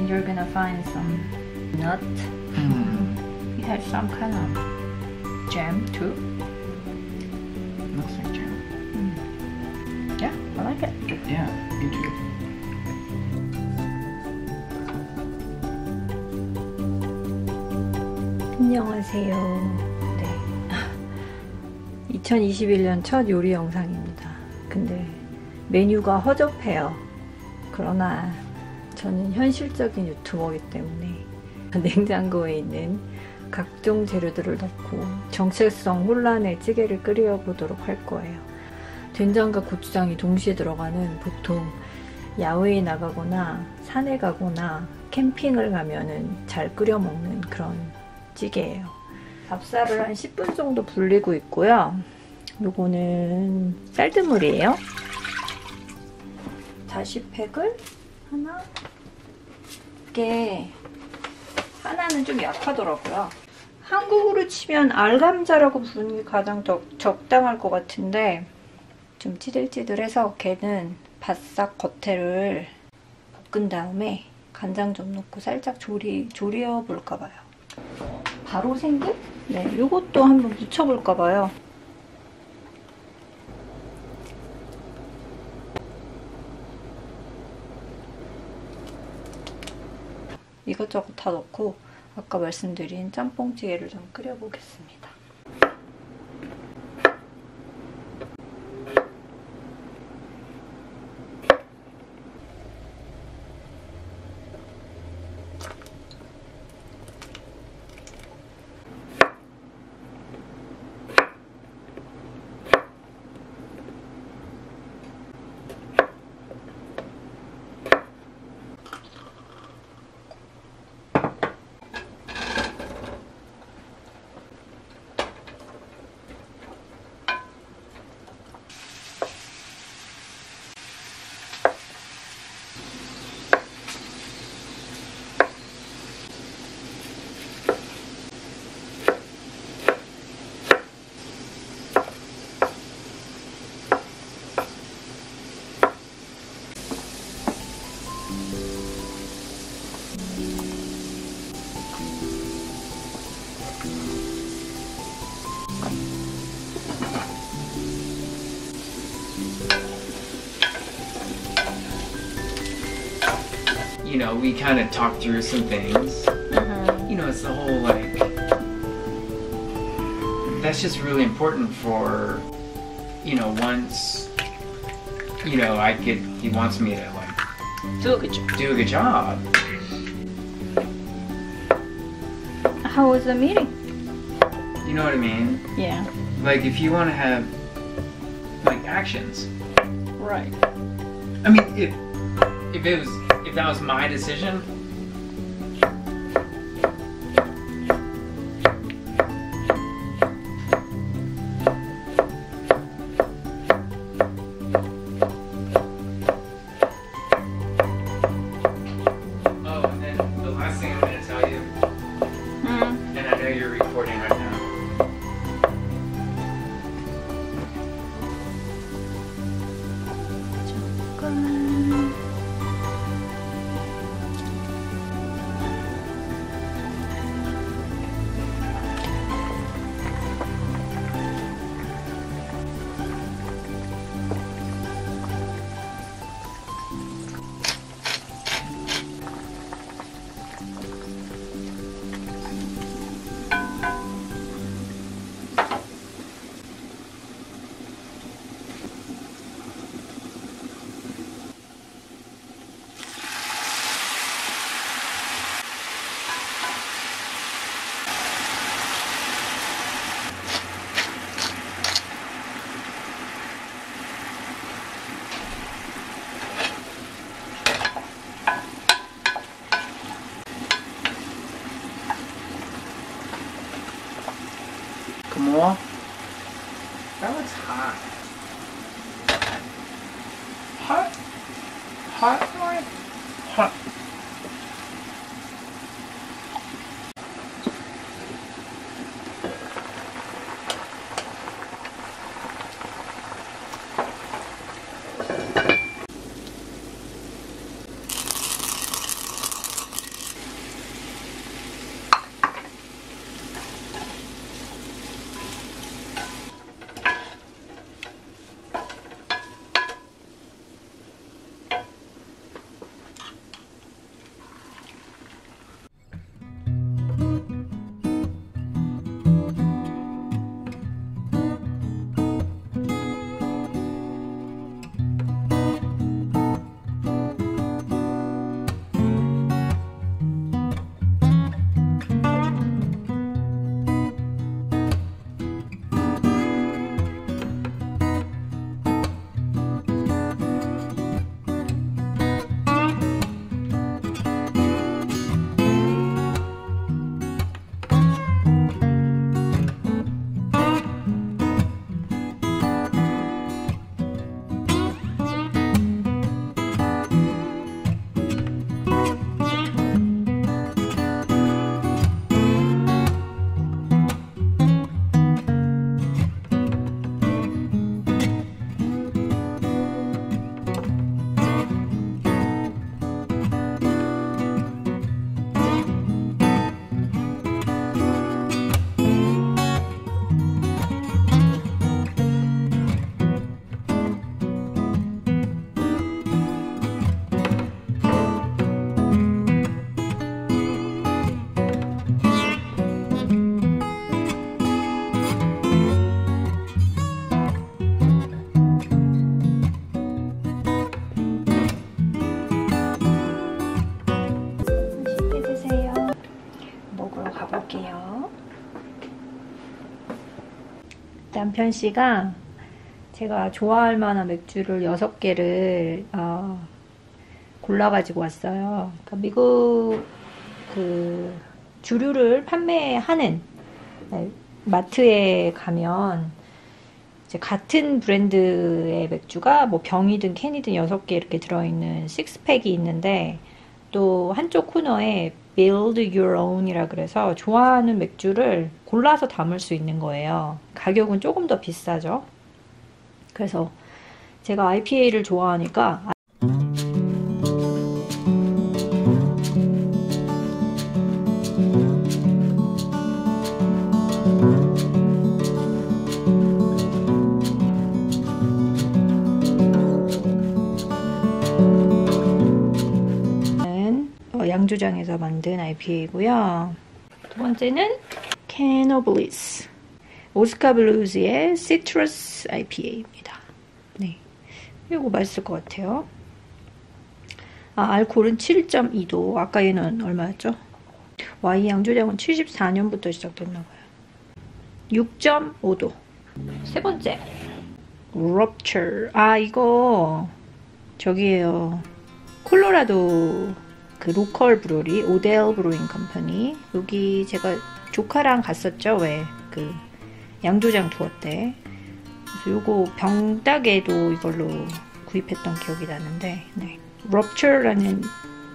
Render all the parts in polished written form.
You're gonna find some nut. It has some kind of jam too. Looks like jam. Yeah, I like it. Yeah, me too. 안녕하세요. 네. 2021년 첫 요리 영상입니다. 근데 메뉴가 허접해요. 그러나 저는 현실적인 유튜버이기 때문에 냉장고에 있는 각종 재료들을 넣고 정체성 혼란의 찌개를 끓여보도록 할 거예요. 된장과 고추장이 동시에 들어가는, 보통 야외에 나가거나 산에 가거나 캠핑을 가면은 잘 끓여 먹는 그런 찌개예요. 밥살을 한 10분 정도 불리고 있고요. 요거는 쌀뜨물이에요. 다시팩을 하나, 이게 하나는 좀 약하더라고요. 한국으로 치면 알감자라고 부르는 게 가장 적당할 것 같은데 좀 찌들찌들해서 걔는 바싹 겉에를 볶은 다음에 간장 좀 넣고 살짝 조리어 볼까 봐요. 바로 생김? 네, 요것도 한번 묻혀볼까 봐요. 이것저것 다 넣고 아까 말씀드린 짬뽕찌개를 좀 끓여보겠습니다. You know, we kind of talked through some things. You know, it's the whole like, that's just really important for, you know, once, you know, he wants me to like Do a good job. do a good job. How was the meeting? You know what I mean? Yeah. Like if you want to have like actions. Right. I mean, if that was my decision. Oh, and then the last thing I'm going to tell you, and I know you're recording right now. more? That looks hot. Hot? Hot? Hot. 남편 씨가 제가 좋아할 만한 맥주를 6개를 골라가지고 왔어요. 그러니까 미국 그 주류를 판매하는 마트에 가면 이제 같은 브랜드의 맥주가 뭐 병이든 캔이든 6개 이렇게 들어있는 식스팩이 있는데, 또 한쪽 코너에 Build Your Own이라 그래서 좋아하는 맥주를 골라서 담을 수 있는 거예요. 가격은 조금 더 비싸죠. 그래서 제가 IPA를 좋아하니까 양조장에서 만든 IPA고요. 두 번째는 Canobliss 오스카 블루즈의 시트러스 IPA입니다. 네, 이거 맛있을 것 같아요. 알코올은 7.2도. 아까 얘는 얼마였죠? 와, 이 양조장은 74년부터 시작됐나봐요. 6.5도. 세 번째, Rupture. 이거 저기에요. 콜로라도 그 로컬 브루리 오델 브루잉 컴퍼니. 여기 제가 조카랑 갔었죠. 왜 그 양조장 투어 때. 그래서 요거 병따개도 이걸로 구입했던 기억이 나는데, 네. Rupture라는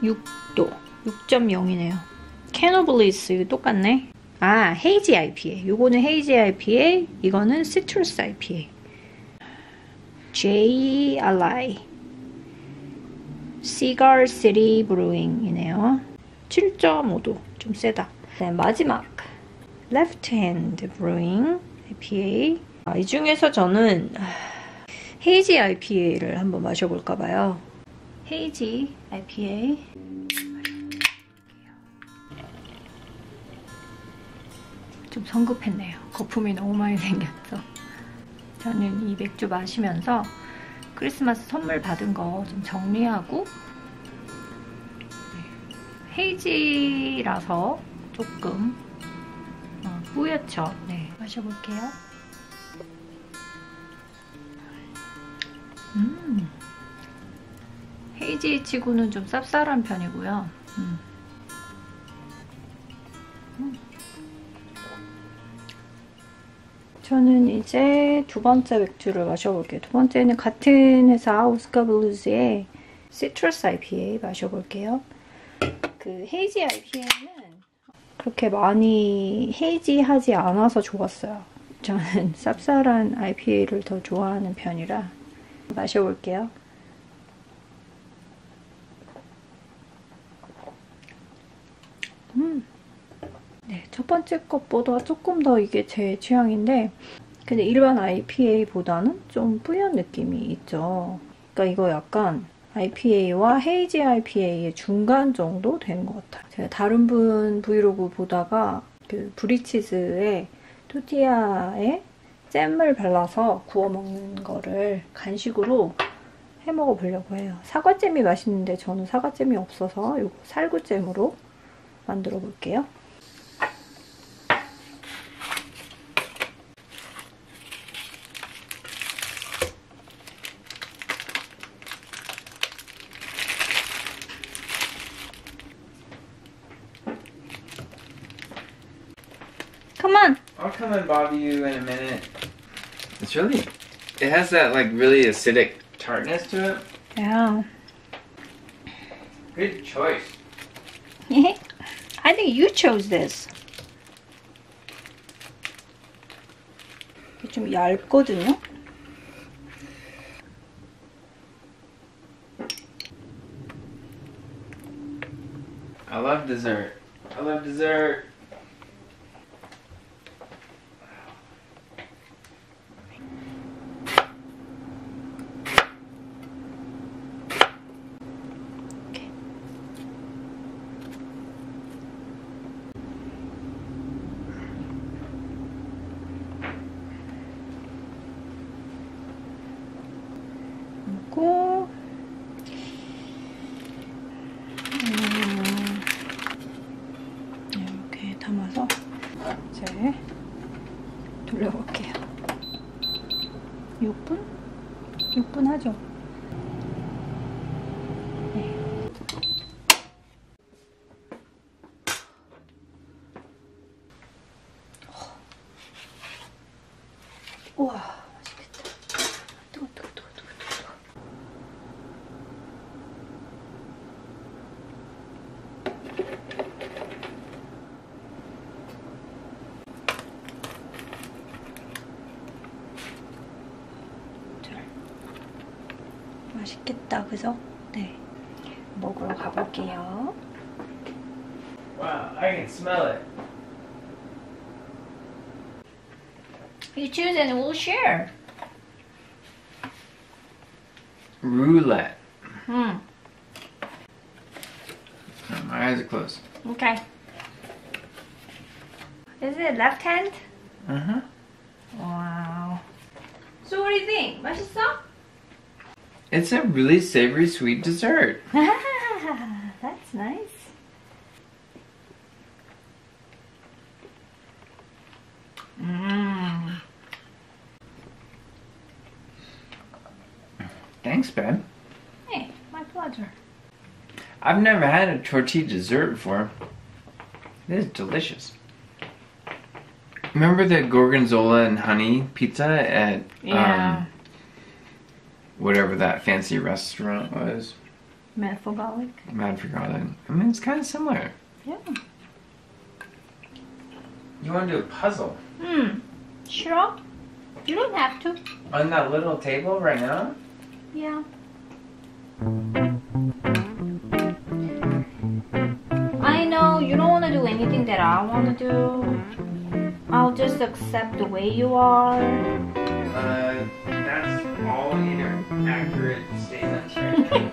6도 6.0이네요. Canobliss 이거 똑같네. 헤이지 IPA. 요거는 헤이지 IPA, 이거는 시트러스 IPA. J. Ally Cigar City Brewing이네요. 7.5도. 좀 세다. 네, 마지막 Left Hand Brewing IPA. 이 중에서 저는 헤이지 IPA를 한번 마셔볼까봐요. 헤이지 IPA. 좀 성급했네요. 거품이 너무 많이 생겼어. 저는 이 맥주 마시면서 크리스마스 선물 받은 거 좀 정리하고, 헤이지라서 조금 뿌옇죠. 네, 마셔볼게요. 헤이지 치고는 좀 쌉쌀한 편이고요. 저는 이제 두 번째 맥주를 마셔볼게요. 두 번째는 같은 회사 오스카 블루즈의 시트러스 IPA 마셔볼게요. 그 헤이지 IPA는 그렇게 많이 헤이지하지 않아서 좋았어요. 저는 쌉쌀한 IPA를 더 좋아하는 편이라 마셔볼게요. 네, 첫 번째 것보다 조금 더 이게 제 취향인데 근데 일반 IPA보다는 좀 뿌연 느낌이 있죠. 그러니까 이거 약간 IPA와 헤이지 IPA의 중간 정도 되는 것 같아요. 제가 다른 분 브이로그 보다가 그 브리치즈에 토티아에 잼을 발라서 구워 먹는 거를 간식으로 해 먹어보려고 해요. 사과잼이 맛있는데 저는 사과잼이 없어서 이거 살구잼으로 만들어 볼게요. Come on! I'll come and bother you in a minute. It's really, it has that like really acidic tartness to it. Yeah. Good choice. I think you chose this. 이게 좀 얇거든요? I love dessert. I love dessert. 그리고 이렇게 담아서 이제 돌려볼게요. 6분? 6분 하죠? 네. 우와, 맛있겠다. 뜨거. 맛있겠다, 그죠? 네. 먹으러 가볼게요. Wow, I can smell it. You choose and we'll share. Roulette. Hmm. Oh, my eyes are closed. Okay. Is it left hand? Uh-huh. Wow. So what do you think? 맛있어? It's a really savory, sweet dessert. That's nice. Thanks, babe. Hey, my pleasure. I've never had a tortilla dessert before. It is delicious. Remember the gorgonzola and honey pizza at Yeah. whatever that fancy restaurant was? Mad for garlic. Mad for Garlic. I mean, it's kind of similar. Yeah. You want to do a puzzle Sure. You don't have to. on that little table right now? Yeah. I know you don't want to do anything that I want to do. I'll just accept the way you are. That's all either accurate statements right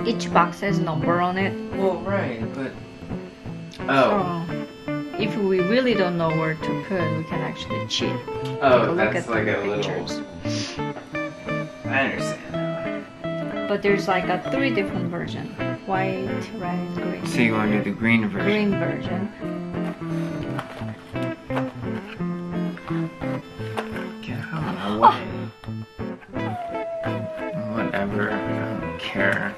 Each box has a number on it. Well, right, but... Oh. So, if we really don't know where to put, we can actually cheat. Oh, Look that's at like the a pictures. little... I understand. But there's like a 3 different versions. White, red, and green. So you want to do the green version? Green version. Get out of my way. Whatever, I don't care.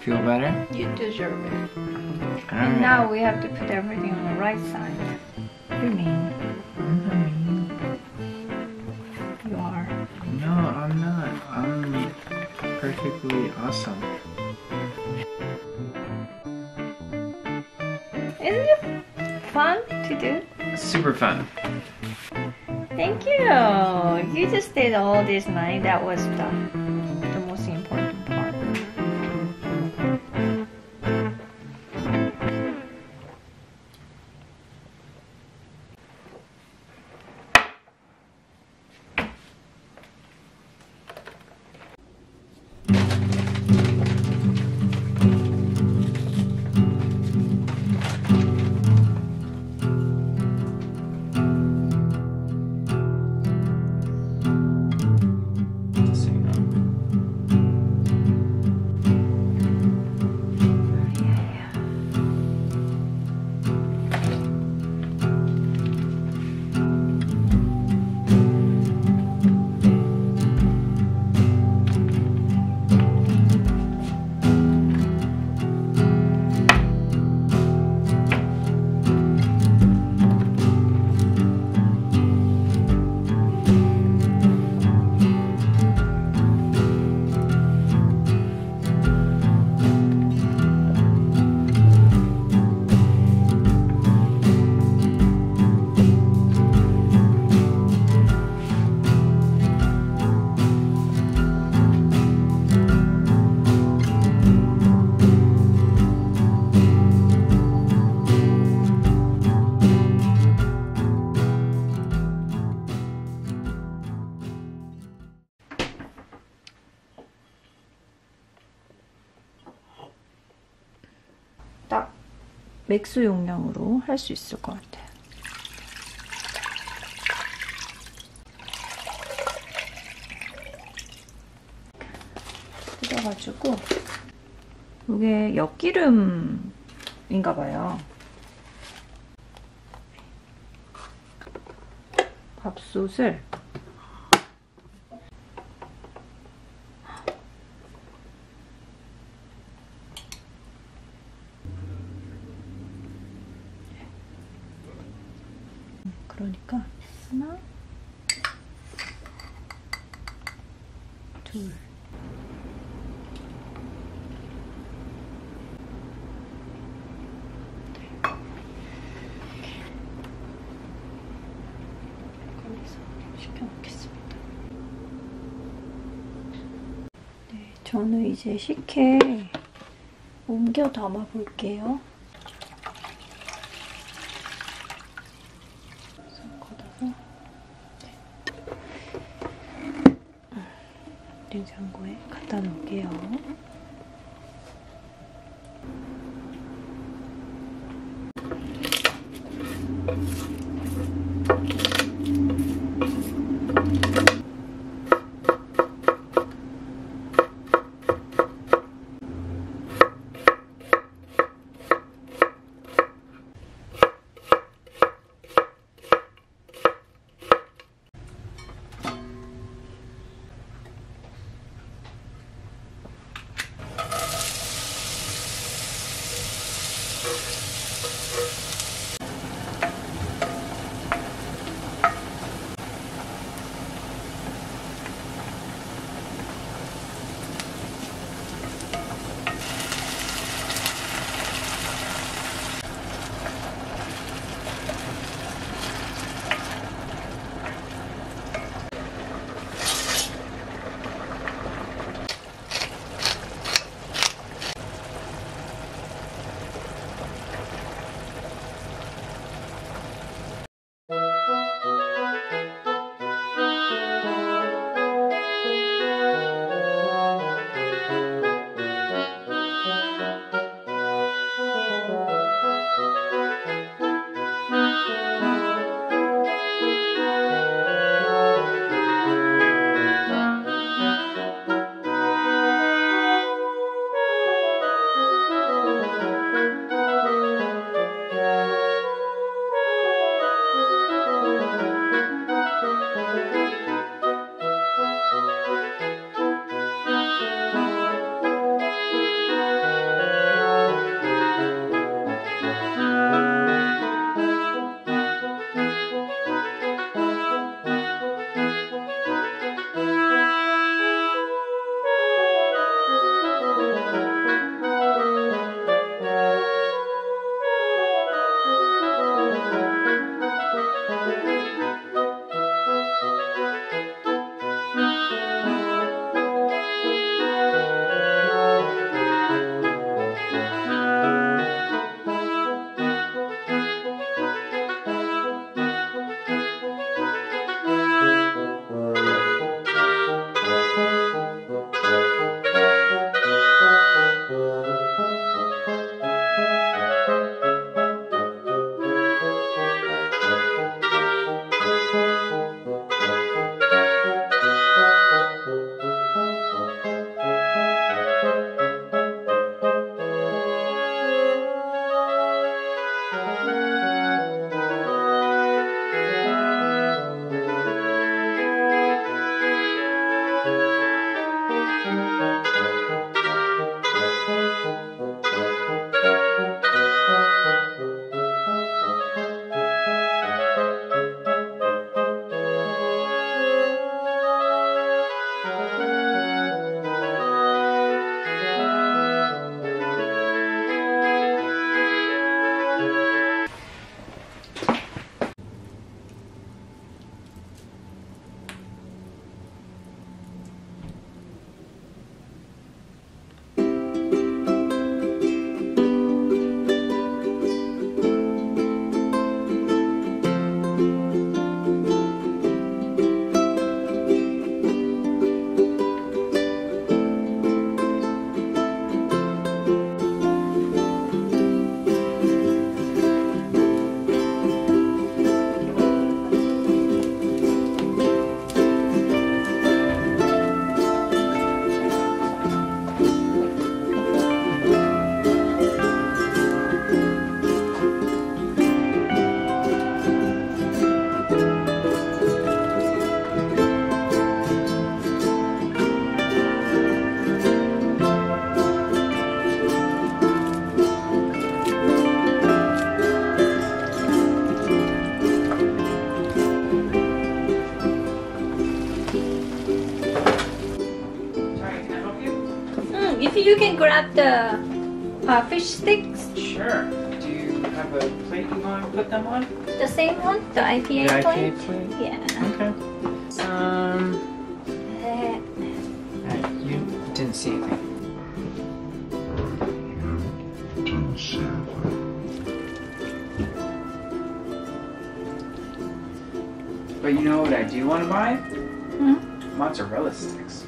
Feel better? You deserve it. All And right. now we have to put everything on the right side. What do you mean? You are. No, I'm not. I'm perfectly awesome. Isn't it fun to do? Super fun. Thank you. You just did all this night. That was the most important part. So, you know. 딱 맥스 용량으로 할 수 있을 것 같아요. 뜯어가지고 이게 엿기름인가 봐요. 밥솥을 그러니까 하나, 둘, 거기서 식혀놓겠습니다. 네, 저는 이제 식혜에 옮겨 담아 볼게요. 걷어서 냉장고에 갖다 놓을게요. you can grab the fish sticks. Sure. Do you have a plate you want to put them on? The same one? The IPA The plate? IPA plate? Yeah. Okay. You didn't see anything. But you know what I do want to buy? Hmm? Mozzarella sticks.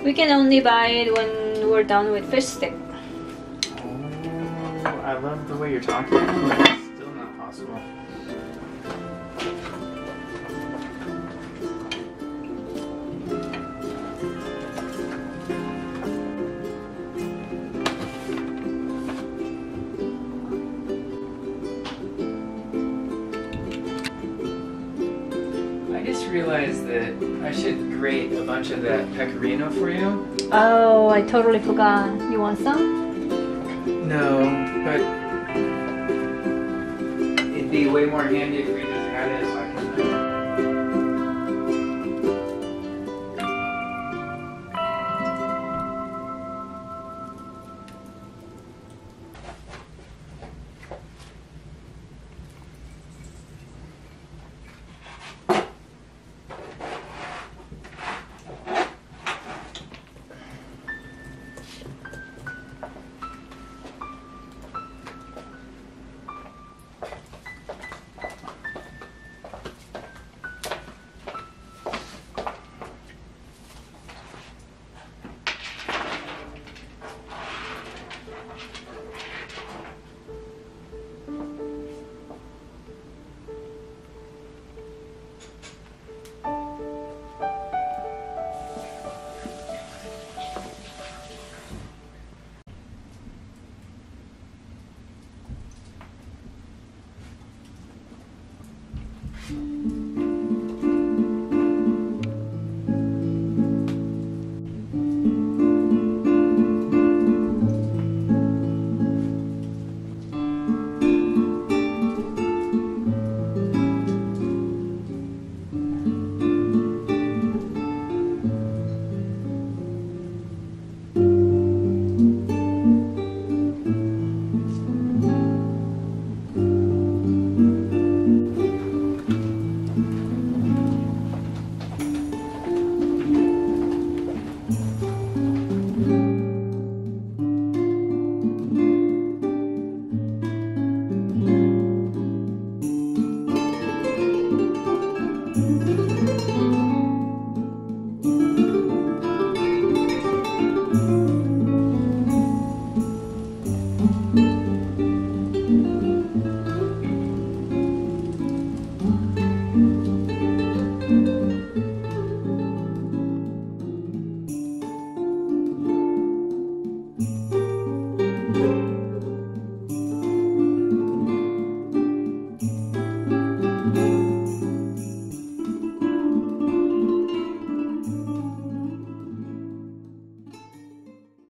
We can only buy it when we're done with fish stick. Oh, I love the way you're talking, but it's still not possible. I just realized that I should grate a bunch of that pecorino for you. Oh, I totally forgot. You want some? No, but it'd be way more handy if we just had it so I can.